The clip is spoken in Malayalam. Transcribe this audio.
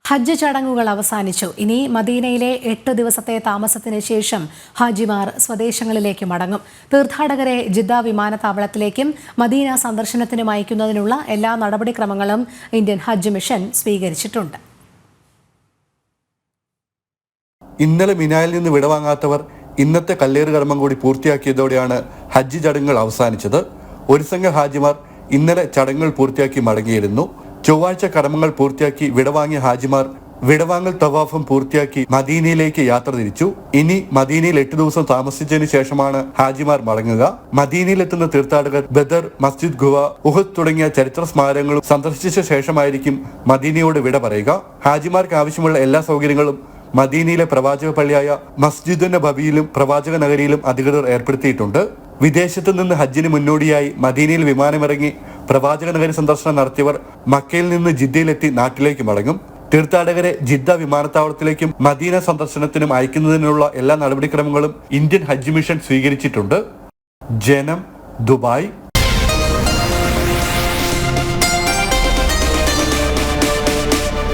ഹജ്ജ് ചടങ്ങുകൾ അവസാനിച്ചു. ഇനി മദീനയിലെ 8 ദിവസത്തെ താമസത്തിന് ശേഷം ഹാജിമാർ സ്വദേശങ്ങളിലേക്ക് മടങ്ങും. തീർത്ഥാടകരെ ജിദ്ദ വിമാനത്താവളത്തിലേക്കും മദീന സന്ദർശനത്തിനും അയക്കുന്നതിനുള്ള എല്ലാ നടപടിക്രമങ്ങളും ഇന്ത്യൻ ഹജ്ജ് മിഷൻ സ്വീകരിച്ചിട്ടുണ്ട്. ഇന്നലെ മിനായിൽ നിന്ന് വിടവാങ്ങാത്തവർ ഇന്നത്തെ കല്ലേറ് കർമ്മം കൂടി പൂർത്തിയാക്കിയതോടെയാണ് ഹജ്ജ് ചടങ്ങുകൾ അവസാനിച്ചത്. ഒരു സംഘം ഹാജിമാർ ഇന്നലെ ചടങ്ങുകൾ പൂർത്തിയാക്കി മടങ്ങിയിരുന്നു. ചൊവ്വാഴ്ച കർമ്മങ്ങൾ പൂർത്തിയാക്കി വിടവാങ്ങിയ ഹാജിമാർ വിടവാങ്ങൽ തവാഫും പൂർത്തിയാക്കി മദീനയിലേക്ക് യാത്ര തിരിച്ചു. ഇനി മദീനയിൽ 8 ദിവസം താമസിച്ചതിനു ശേഷമാണ് ഹാജിമാർ മടങ്ങുക. മദീനയിലെത്തുന്ന തീർത്ഥാടകർ ബദർ, മസ്ജിദ് ഗുവ, ഉഹദ് തുടങ്ങിയ ചരിത്ര സ്മാരകങ്ങളും സന്ദർശിച്ച ശേഷമായിരിക്കും മദീനയോട് വിട പറയുക. ഹാജിമാർക്ക് ആവശ്യമുള്ള എല്ലാ സൗകര്യങ്ങളും മദീനയിലെ പ്രവാചക പള്ളിയായ മസ്ജിദുൻ നബവിയിലും പ്രവാചക നഗരിയിലും അധികൃതർ ഏർപ്പെടുത്തിയിട്ടുണ്ട്. വിദേശത്തു നിന്ന് ഹജ്ജിന് മുന്നോടിയായി മദീനയിൽ വിമാനമിറങ്ങി പ്രവാചക നഗരി സന്ദർശനം നടത്തിയവർ മക്കയിൽ നിന്ന് ജിദ്ദയിലെത്തി നാട്ടിലേക്ക് മടങ്ങും. തീർത്ഥാടകരെ ജിദ്ദ വിമാനത്താവളത്തിലേക്കും മദീന സന്ദർശനത്തിനും അയക്കുന്നതിനുള്ള എല്ലാ നടപടിക്രമങ്ങളും ഇന്ത്യൻ ഹജ്ജ് മിഷൻ സ്വീകരിച്ചിട്ടുണ്ട്. ജനം, ദുബായ്.